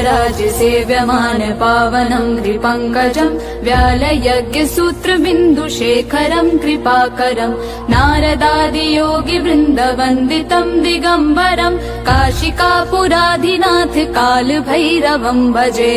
देवराज सेव्यमान पावनं त्रिपङ्कजं व्यालयज्ञसूत्रबिन्दुशेखरं कृपाकरं नारदादियोगि वृन्दवन्दितं दिगम्बरं काशिकापुराधिनाथ कालभैरवं भजे।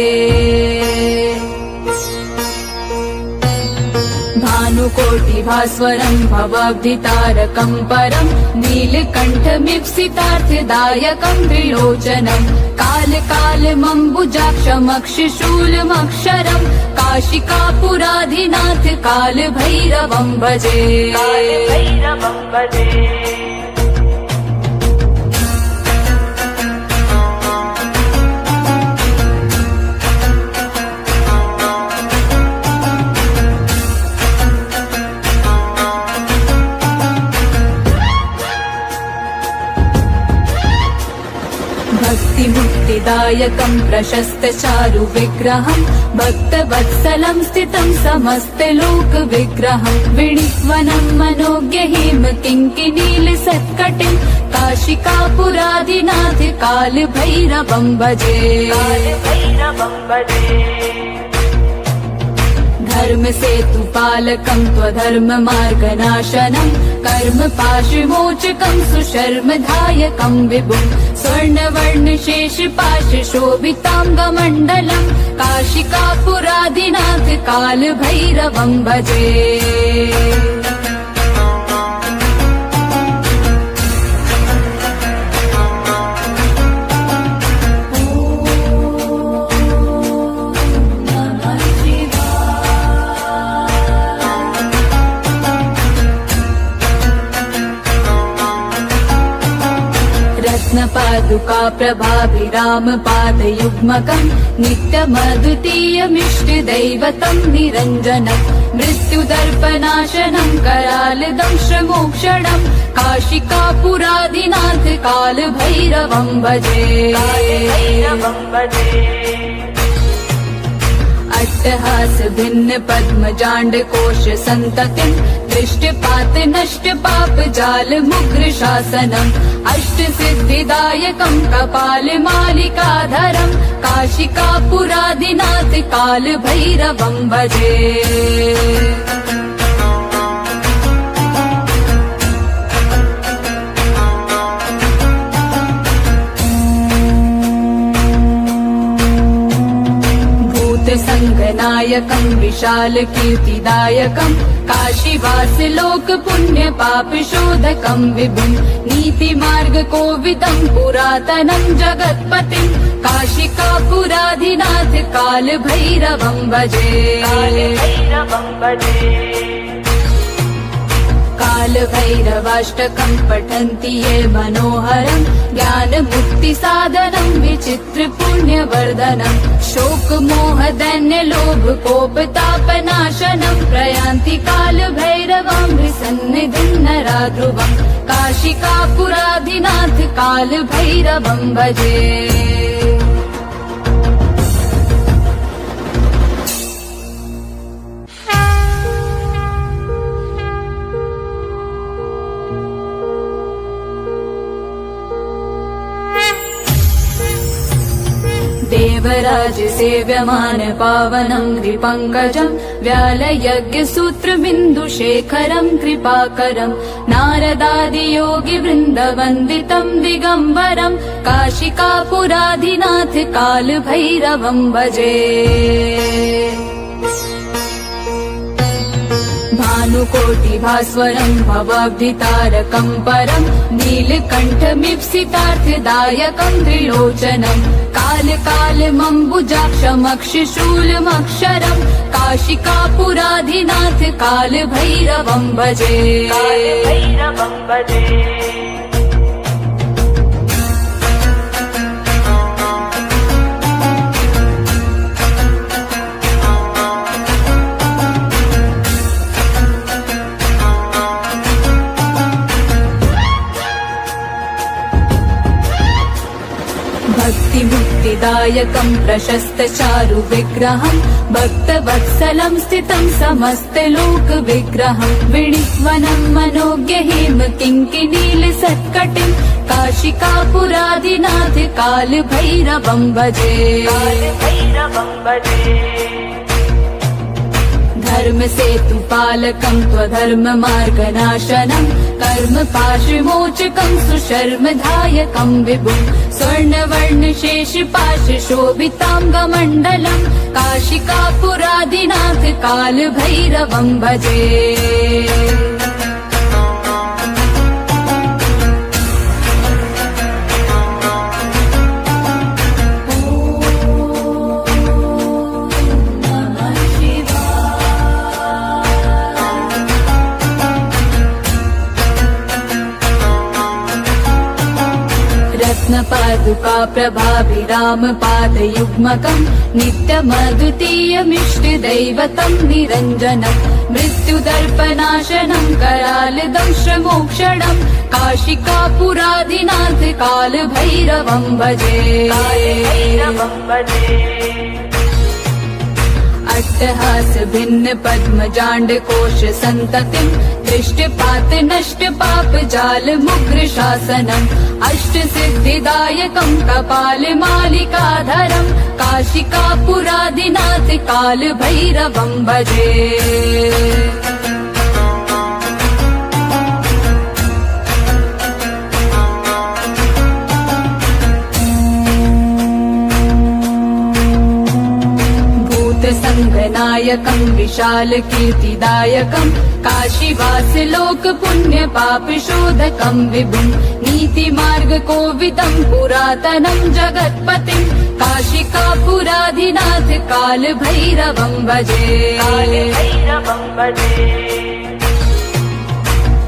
भानुकोटिभास्वरं भवाब्धितारकं परं नीलकण्ठमीप्सितार्थदायकं त्रिलोचनं कालकालमम्बुजाक्षमक्षशूलमक्षरं काशिकापुराधिनाथ कालभैरवं भजे। भक्तिमुक्तिदायकं प्रशस्तचारु विग्रहं भक्तवत्सलं स्थितं समस्तलोकविग्रहं विणिक्वनं मनोज्ञहिम किङ्किनीलसत्कटिं काशिकापुराधिनाथ कालभैरवं भजे। धर्मसेतुपालकं त्वधर्ममार्गनाशनं कर्मपाशविमोचकं सुशर्मदायकं विभुं स्वर्णवर्णशेषपाशशोभिताङ्गमण्डलं काशिकापुराधिनाथ कालभैरवं भजे। रत्नपादुका प्रभाभिरामपादयुग्मकं नित्यमद्वितीयमिष्टदैवतं निरञ्जनं मृत्युदर्पनाशनं करालदंशमोक्षणं काशिकापुराधिनाथ कालभैरवं भजे। अट्टहास भिन्न पद्मजाण्डकोश सन्ततिं दृष्टपात नष्ट पाप जाल मुग्र शासनम् अष्ट सिद्धिदायकं कपाल मालिकाधरं काशिकापुराधिनाथ कालभैरवं भजे। संगनायकं विशाल कीर्तिदायकं काशीवास लोक पुण्य पाप शोधकं विभुं नीतिमार्ग कोविदं पुरातनं जगत्पतिं काशिकापुराधिनाथ कालभैरवं भजे। कालभैरवाष्टकं पठन्ति ये मनोहरं ज्ञानमुक्तिसाधनं विचित्र पुण्यवर्धनं शोकमोहदैन्यलोभ कोपतापनाशनं प्रयान्ति कालभैरवं सन्निधिं नराध्रुवं काशिकापुराधिनाथ कालभैरवं भजे। देवराज सेव्यमान पावनं त्रिपङ्कजं व्यालयज्ञसूत्रबिन्दुशेखरं कृपाकरं नारदादियोगि वृन्दवन्दितं दिगम्बरं काशिकापुराधिनाथ कालभैरवं भजे। भानुकोटिभास्वरं भवाब्धितारकं परं नीलकण्ठमीप्सितार्थदायकं त्रिलोचनं कालकालमम्बुजाक्षमक्षशूलमक्षरं काशिकापुराधिनाथ कालभैरवं भजे। भक्तिमुक्तिदायकं प्रशस्तचारु विग्रहं भक्तवत्सलं स्थितं समस्तलोकविग्रहं विणिक्वनं मनोज्ञहिम किङ्किनीलसत्कटिं काशिकापुरादिनाथ कालभैरवं भजे। धर्म सेतु पालकं त्वधर्म मार्गनाशनं कर्म पाशमोचकं सुशर्मधायकं विभुं स्वर्णवर्ण शेष पाश शोभितांगमण्डलं काशिकापुरादिनाथ कालभैरवं भजे। रत्नपादुका प्रभाभिराम पादयुग्मकं नित्यमद्वितीयमिष्टदैवतं निरञ्जनं मृत्युदर्पनाशनं करालदंशमोक्षणं काशिकापुरादिनाथ कालभैरवं भजे। अट्टहास भिन्न पद्मजाण्ड कोश सन्ततिं दृष्टपात नष्ट पाप जाल मुग्र शासनम् अष्ट सिद्धिदायकं कपाल मालिकाधरं काशिकापुरादिनाथ कालभैरवं भजे। संगनायकं विशाल कीर्तिदायकं काशीवास लोक पुण्य पाप शोधकं विभुं नीति मार्ग कोविदं पुरातनं जगत्पतिं काशिकापुरादिनाथ कालभैरवं भजे।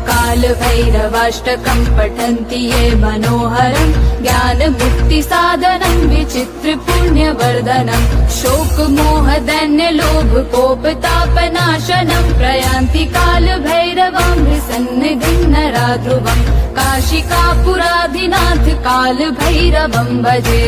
कालभैरवाष्टकं पठन्ति ये मनोहरं ज्ञानमुक्ति साधनं विचित्र पुण्यवर्धनं शोक मोह दैन्य लोभ कोपतापनाशनं प्रयान्ति कालभैरवं सन्निधिं नराध्रुवं काशिकापुरादिनाथ कालभैरवं भजे।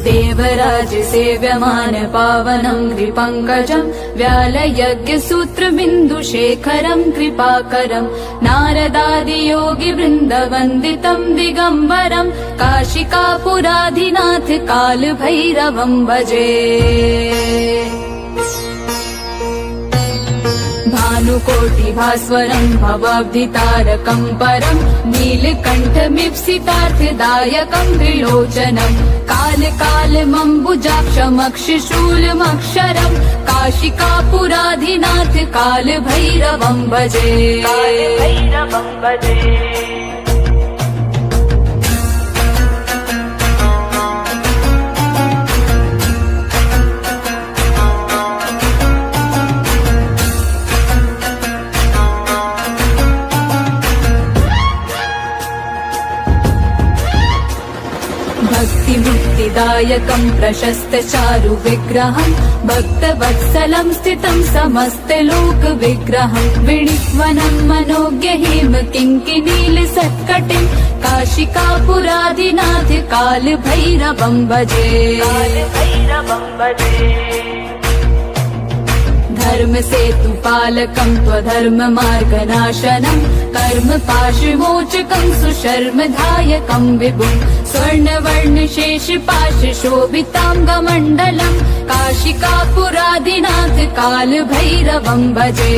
देवराज सेव्यमान पावनं कृपङ्कजं व्यालयज्ञसूत्रबिन्दुशेखरं कृपाकरं नारदादियोगि वृन्दवन्दितं दिगम्बरं काशिकापुरादिनाथ कालभैरवं भजे। भानुकोटिभास्वरं भवाब्धितारकं परं नीलकण्ठमीप्सितार्थदायकं त्रिलोचनं कालकालमम्बुजाक्षमक्षशूलमक्षरं काशिकापुरादिनाथ कालभैरवं भजे। भक्तिमुक्तिदायकं प्रशस्त चारु विग्रहं भक्तवत्सलं स्थितं समस्तलोक विग्रहं विणिक्वनं मनोज्ञ हेम किङ्किनील सत्कटिं काशिकापुरादिनाथ कालभैरवं भजे। धर्म सेतु पालकं त्वधर्म मार्गनाशनं कर्म पाशमोचकं सुशर्मधायकं विभुं स्वर्णवर्ण शेष पाश शोभितांगमण्डलं काशिकापुरादिनाथ कालभैरवं भजे।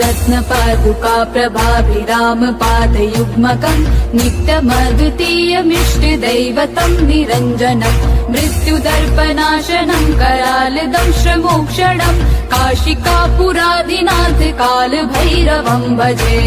रत्नपादुका प्रभाभिराम पादयुग्मकं नित्यमद्वितीयमिष्टदैवतं निरञ्जनं मृत्युदर्पनाशनं करालदंशमोक्षणं काशिकापुरादिनाथ कालभैरवं भजे।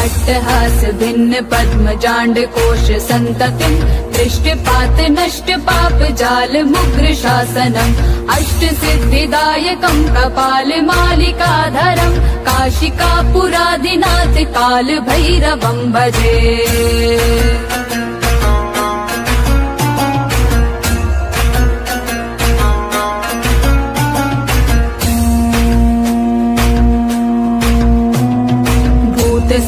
अट्टहास भिन्न पद्मजाण्ड कोश सन्ततिम् दृष्टिपात नष्ट पाप जाल मुग्र शासनम् अष्ट सिद्धिदायकम् कपाल मालिकाधरम् काशिकापुरादिनाथ काल भैरवम् भजे।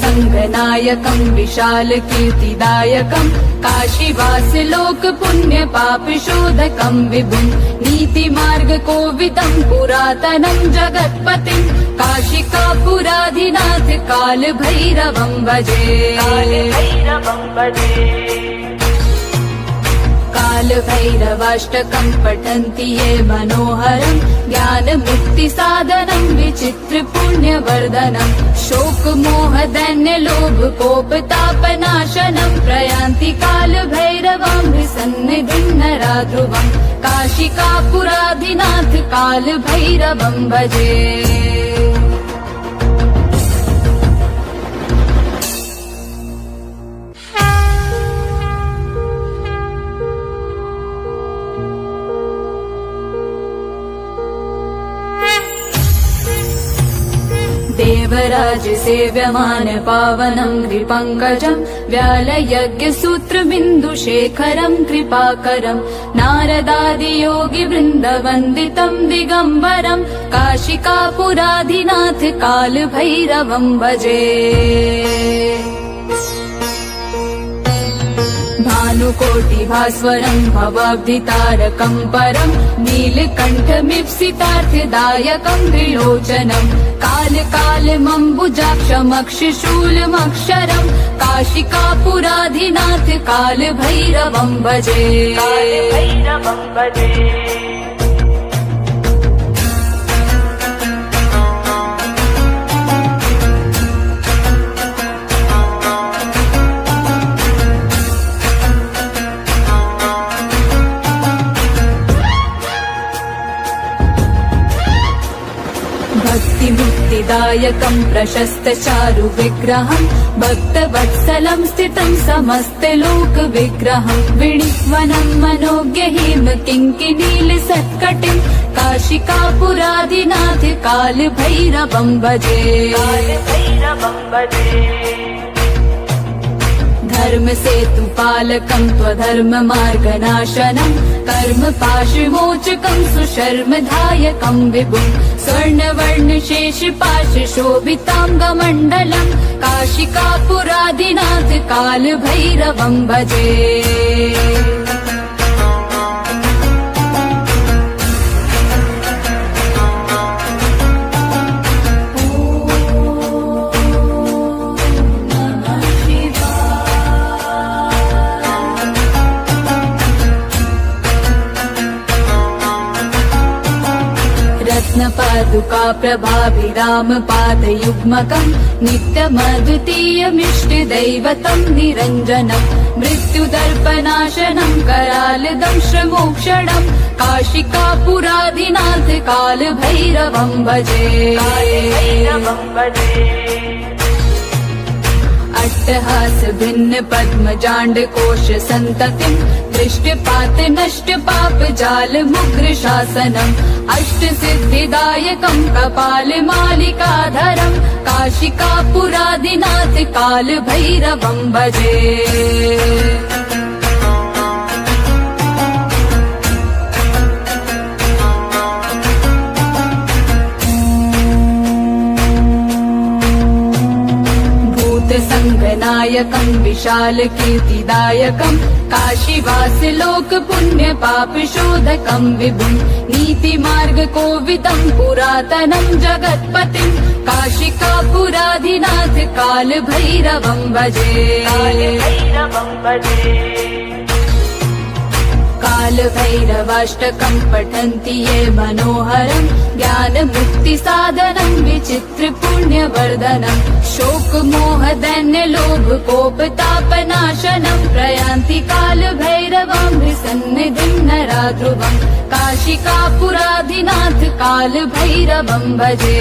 संगनायकम् विशाल कीर्तिदायकम् काशीवास लोक पुण्य पाप शोधकम् विभुम् नीति मार्ग कोविदम् पुरातनम् जगत्पतिम् काशिकापुराधिनाथ काल भैरवम् भजे। काल भैरवाष्टकम् पठन्ति ये मनोहरम् ज्ञान मुक्ति साधनम् विचित्र पुण्य वर्धनम् शोक मोह दैन्य लोभ कोप तापनाशनम् प्रयान्ति काल भैरवम् सन्निधिम् नरा ध्रुवम् काशिकापुराधिनाथ काल भैरवम् भजे। देवराज सेव्यमान पावनम् नृपङ्कजम् व्यालयज्ञ सूत्रबिन्दुशेखरम् कृपाकरम् नारदादि योगि वृन्द वन्दितम् दिगम्बरम् काशिकापुराधिनाथ काल भैरवम् भजे। भानुकोटि भास्वरम् भवाब्धितारकम् परम् नीलकण्ठमीप्सितार्थदायकम् त्रिलोचनम् काल कालमम्बुजाक्षमक्षशूलमक्षरम् काशिकापुराधिनाथ काल भैरवम् भजे। मुक्तिदायकम् प्रशस्त चारु विग्रहम् भक्तवत्सलम् स्थितम् समस्त लोक विग्रहम् विणिक्वनम् मनोज्ञ हेम किङ्किनील सत्कटिम् काशिकापुराधिनाथ काल भैरवम् भजे। धर्म सेतु पालकम् त्वधर्म मार्गनाशनम् कर्म पाशमोचकम् सुशर्मधायकम् विभुम् स्वर्णवर्ण शेष पाश शोभिताङ्गमण्डलम् काशिकापुराधिनाथ काल भैरवम् भजे। रत्नपादुका प्रभाभिराम पादयुग्मकम् नित्यमद्वितीयमिष्टदैवतम् निरञ्जनम् मृत्युदर्पनाशनम् करालदंश्रमोक्षणम् काशिकापुराधिनाथ काल भैरवम् भजे। अट्टहास भिन्न पद्मजाण्ड कोश सन्ततिम् दृष्टिपात नष्ट पाप जाल मुग्र शासनम् अष्ट सिद्धिदायकम् कपाल मालिकाधरम् काशिकापुराधिनाथ काल भैरवम् भजे। संगनायकम् विशाल कीर्तिदायकम् काशीवास लोक पुण्य पाप शोधकम् विभुम् नीति मार्ग कोविदम् पुरातनम् जगत्पतिम् काशिकापुराधिनाथ काल भैरवम् भजे। काल भैरवाष्टकम् पठन्ति ये मनोहरम् ज्ञान मुक्ति साधनम् विचित्र पुण्य वर्धनम् शोक मोह दैन्य लोभ कोप तापनाशनम् प्रयान्ति काल भैरवम् सन्निधिम् नरा ध्रुवम् काशिकापुराधिनाथ काल भैरवम् भजे।